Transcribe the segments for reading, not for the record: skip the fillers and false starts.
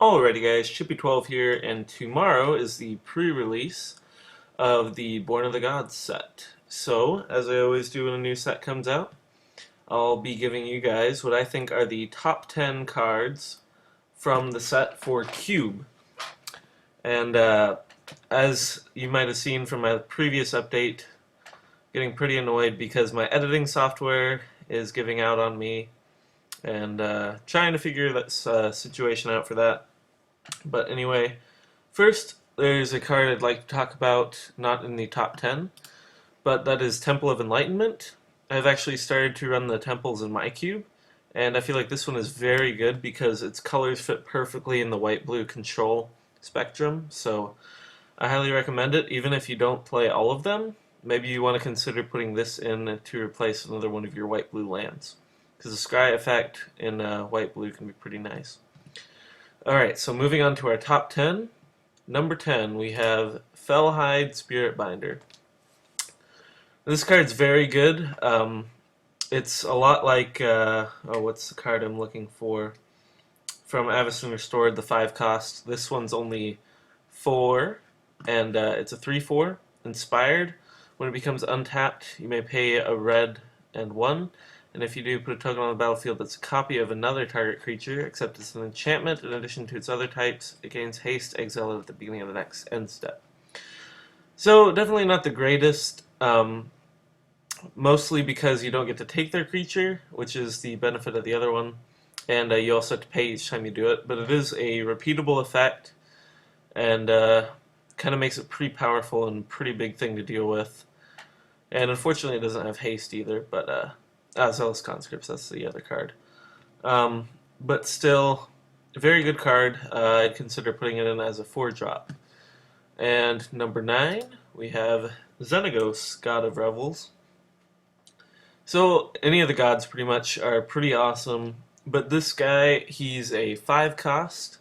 Alrighty guys, Chippy12 here, and tomorrow is the pre-release of the Born of the Gods set. So, as I always do when a new set comes out, I'll be giving you guys what I think are the top 10 cards from the set for Cube. And as you might have seen from my previous update, getting pretty annoyed because my editing software is giving out on me, and trying to figure that situation out for that. But anyway, first there's a card I'd like to talk about, not in the top 10, but that is Temple of Enlightenment. I've actually started to run the temples in my cube, and I feel like this one is very good because its colors fit perfectly in the white-blue control spectrum, so I highly recommend it. Even if you don't play all of them, maybe you want to consider putting this in to replace another one of your white-blue lands, because the scry effect in white-blue can be pretty nice. Alright, so moving on to our top 10. Number 10, we have Fellhide Spirit Binder. This card's very good. It's a lot like, what's the card I'm looking for? From Avacyn Restored, the 5 cost. This one's only 4, and it's a 3/4. Inspired. When it becomes untapped, you may pay a red and 1. And if you do, put a token on the battlefield that's a copy of another target creature, except it's an enchantment in addition to its other types. It gains haste, exile it at the beginning of the next end step. So, definitely not the greatest, mostly because you don't get to take their creature, which is the benefit of the other one, and you also have to pay each time you do it, but it is a repeatable effect, and kind of makes it pretty powerful and pretty big thing to deal with. And unfortunately it doesn't have haste either, but Zealous Conscripts, that's the other card. But still, a very good card. I'd consider putting it in as a 4-drop. And number 9, we have Xenagos, God of Revels. So, any of the gods pretty much are pretty awesome, but this guy, he's a 5 cost,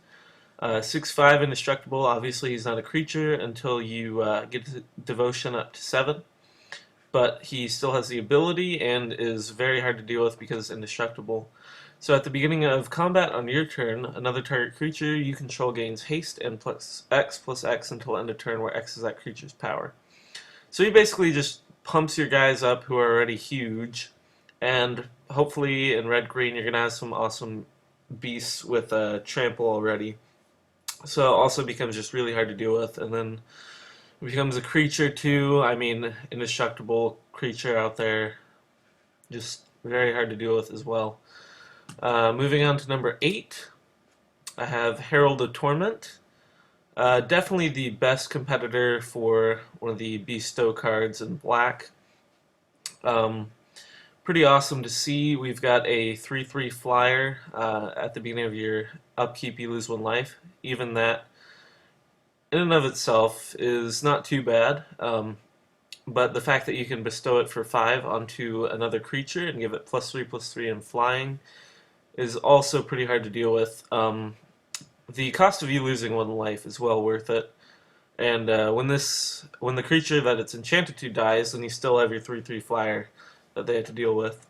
6/5 indestructible. Obviously he's not a creature until you get devotion up to 7. But he still has the ability and is very hard to deal with because it's indestructible. So at the beginning of combat on your turn, another target creature you control gains haste and +X until end of turn, where X is that creature's power. So he basically just pumps your guys up who are already huge, and hopefully in red-green you're going to have some awesome beasts with trample already. So it also becomes just really hard to deal with, and then it becomes a creature too. I mean, indestructible creature out there. Just very hard to deal with as well. Moving on to number 8, I have Heralded Torment. Definitely the best competitor for one of the Bestow cards in black. Pretty awesome to see. We've got a 3/3 flyer. At the beginning of your upkeep, you lose 1 life. Even that, in and of itself, is not too bad, but the fact that you can bestow it for 5 onto another creature and give it +3/+3 in flying is also pretty hard to deal with. The cost of you losing 1 life is well worth it, and when the creature that it's enchanted to dies, then you still have your 3/3 flyer that they have to deal with.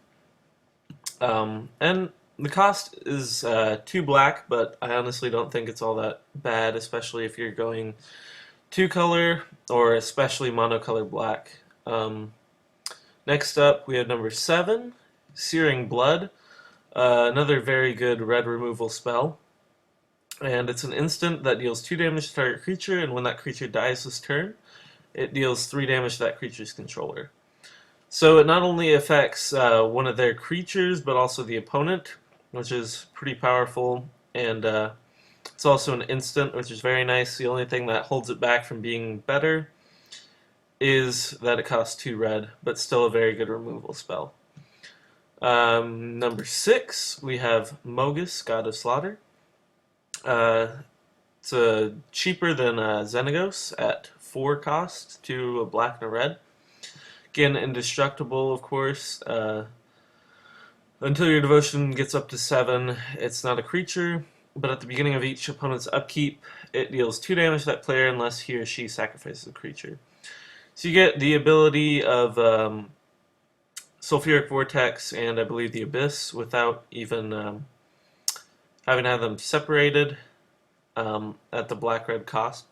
And the cost is 2 black, but I honestly don't think it's all that bad, especially if you're going 2-color or especially monocolor black. Next up, we have number 7, Searing Blood. Another very good red removal spell. And it's an instant that deals 2 damage to target creature, and when that creature dies this turn, it deals 3 damage to that creature's controller. So it not only affects one of their creatures, but also the opponent, which is pretty powerful, and it's also an instant, which is very nice. The only thing that holds it back from being better is that it costs 2 red, but still a very good removal spell. Number 6, we have Mogas, God of Slaughter. It's cheaper than Xenagos at 4 cost, 2 a black and a red. Again, indestructible, of course. Until your devotion gets up to 7, it's not a creature, but at the beginning of each opponent's upkeep, it deals 2 damage to that player unless he or she sacrifices a creature. So you get the ability of Sulfuric Vortex and I believe the Abyss without even having to have them separated. at the black-red cost.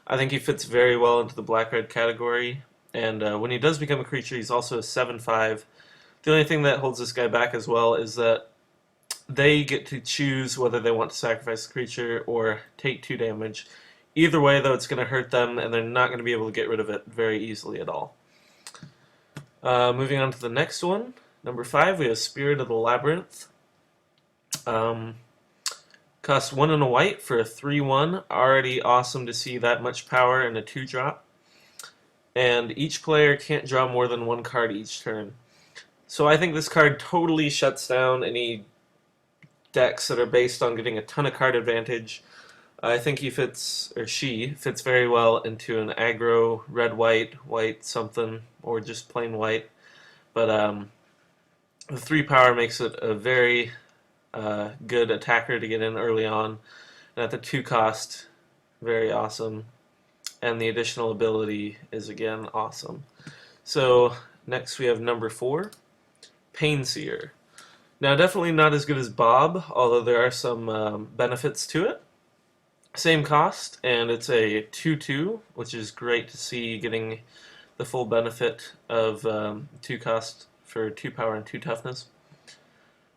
I think he fits very well into the black-red category, and when he does become a creature, he's also a 7/5. The only thing that holds this guy back as well is that they get to choose whether they want to sacrifice the creature or take 2 damage. Either way, though, it's going to hurt them, and they're not going to be able to get rid of it very easily at all. Moving on to the next one, number 5, we have Spirit of the Labyrinth. Costs 1 and a white for a 3/1. Already awesome to see that much power in a 2-drop. And each player can't draw more than 1 card each turn. So I think this card totally shuts down any decks that are based on getting a ton of card advantage. I think he fits, or she fits very well into an aggro red-white, white something, or just plain white. But the 3 power makes it a very good attacker to get in early on. And at the 2 cost, very awesome. And the additional ability is again awesome. So next we have number 4, Painseer. Now definitely not as good as Bob, although there are some benefits to it. Same cost, and it's a 2/2, which is great to see getting the full benefit of 2 cost for 2 power and 2 toughness.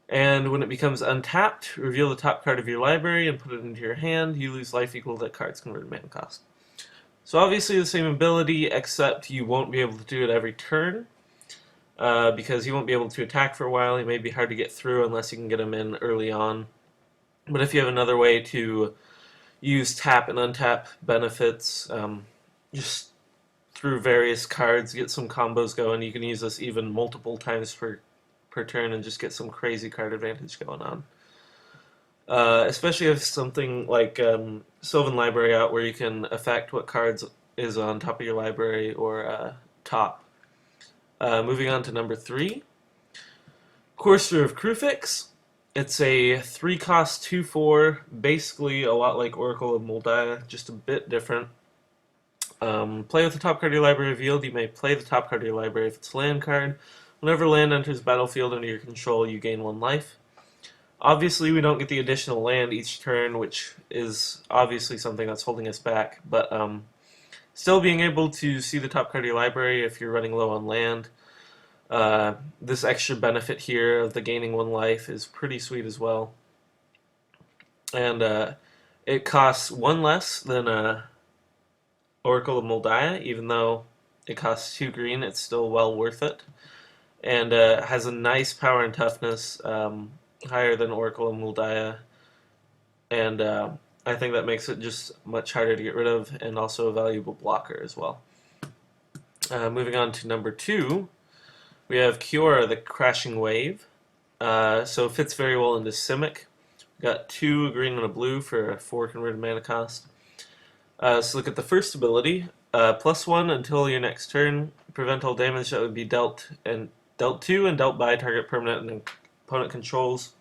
And when it becomes untapped, reveal the top card of your library and put it into your hand. You lose life equal to that card's converted mana cost. So obviously the same ability, except you won't be able to do it every turn, because he won't be able to attack for a while. He may be hard to get through unless you can get him in early on. But if you have another way to use tap and untap benefits, just through various cards, get some combos going. You can use this even multiple times per turn and just get some crazy card advantage going on. Especially if something like Sylvan Library out, where you can affect what cards is on top of your library or top. Moving on to number 3, Coarser of Krufix. It's a 3-cost 2/4, basically a lot like Oracle of Moldiah, just a bit different. Play with the top card of your library revealed. You may play the top card of your library if it's a land card. Whenever land enters the battlefield under your control, you gain 1 life. Obviously, we don't get the additional land each turn, which is obviously something that's holding us back, but still being able to see the top card of your library if you're running low on land. This extra benefit here of the gaining 1 life is pretty sweet as well. And it costs 1 less than Oracle of Moldiah, even though it costs 2 green, it's still well worth it. And has a nice power and toughness, higher than Oracle of Moldiah. And I think that makes it just much harder to get rid of, and also a valuable blocker as well. Moving on to number 2, we have Kiora, the Crashing Wave. So it fits very well into Simic. We've got 2 green and a blue for a 4 converted mana cost. So look at the first ability. +1 until your next turn. Prevent all damage that would be dealt to and dealt by target permanent and opponent controls.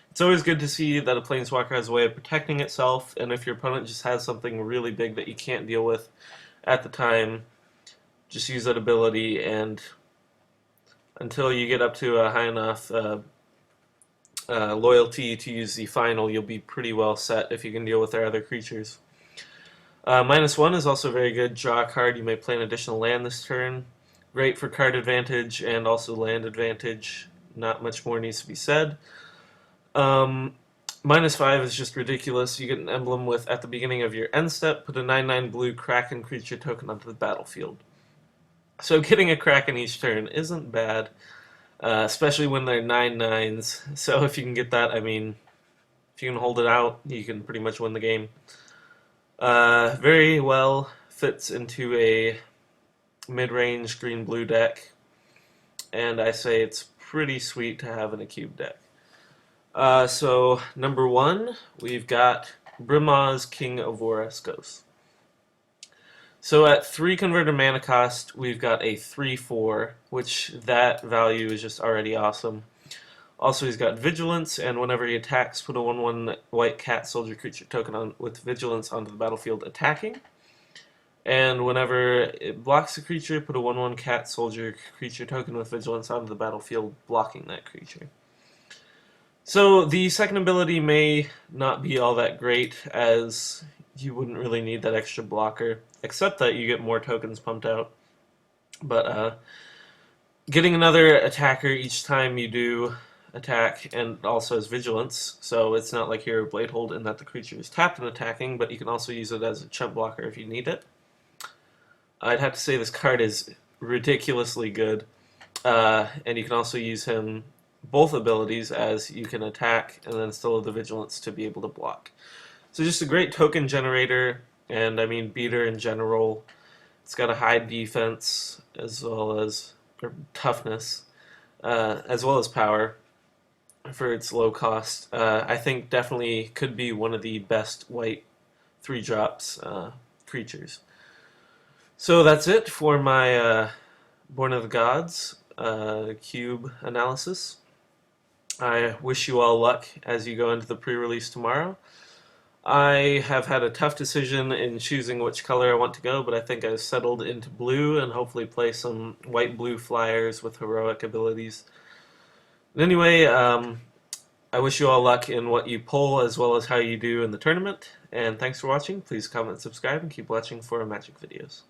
It's always good to see that a Planeswalker has a way of protecting itself, and if your opponent just has something really big that you can't deal with at the time, just use that ability, and until you get up to a high enough loyalty to use the final, you'll be pretty well set if you can deal with their other creatures. -1 is also very good. Draw a card. You may play an additional land this turn. Great for card advantage and also land advantage. Not much more needs to be said. -5 is just ridiculous. You get an emblem with, at the beginning of your end step, put a 9/9 blue Kraken creature token onto the battlefield. So getting a Kraken each turn isn't bad, especially when they're 9/9s. So if you can get that, I mean, if you can hold it out, you can pretty much win the game. Very well fits into a mid-range green-blue deck, and I say it's pretty sweet to have in a cube deck. So number 1, we've got Rimas, King of Oreskos. So at 3 converted mana cost, we've got a 3/4, which that value is just already awesome. Also, he's got Vigilance, and whenever he attacks, put a 1/1 white cat soldier creature token on with Vigilance onto the battlefield attacking. And whenever it blocks a creature, put a 1/1 cat soldier creature token with Vigilance onto the battlefield blocking that creature. So the second ability may not be all that great, as you wouldn't really need that extra blocker, except that you get more tokens pumped out. But getting another attacker each time you do attack, and also has vigilance, so it's not like you're a blade hold in that the creature is tapped and attacking, but you can also use it as a chump blocker if you need it. I'd have to say this card is ridiculously good, and you can also use him both abilities, as you can attack and then still have the vigilance to be able to block. So just a great token generator, and I mean beater in general. It's got a high defense as well as toughness, as well as power for its low cost. I think definitely could be one of the best white 3-drops creatures. So that's it for my Born of the Gods cube analysis. I wish you all luck as you go into the pre-release tomorrow. I have had a tough decision in choosing which color I want to go, but I think I've settled into blue and hopefully play some white-blue flyers with heroic abilities. But anyway, I wish you all luck in what you pull as well as how you do in the tournament, and thanks for watching. Please comment, subscribe, and keep watching for Magic videos.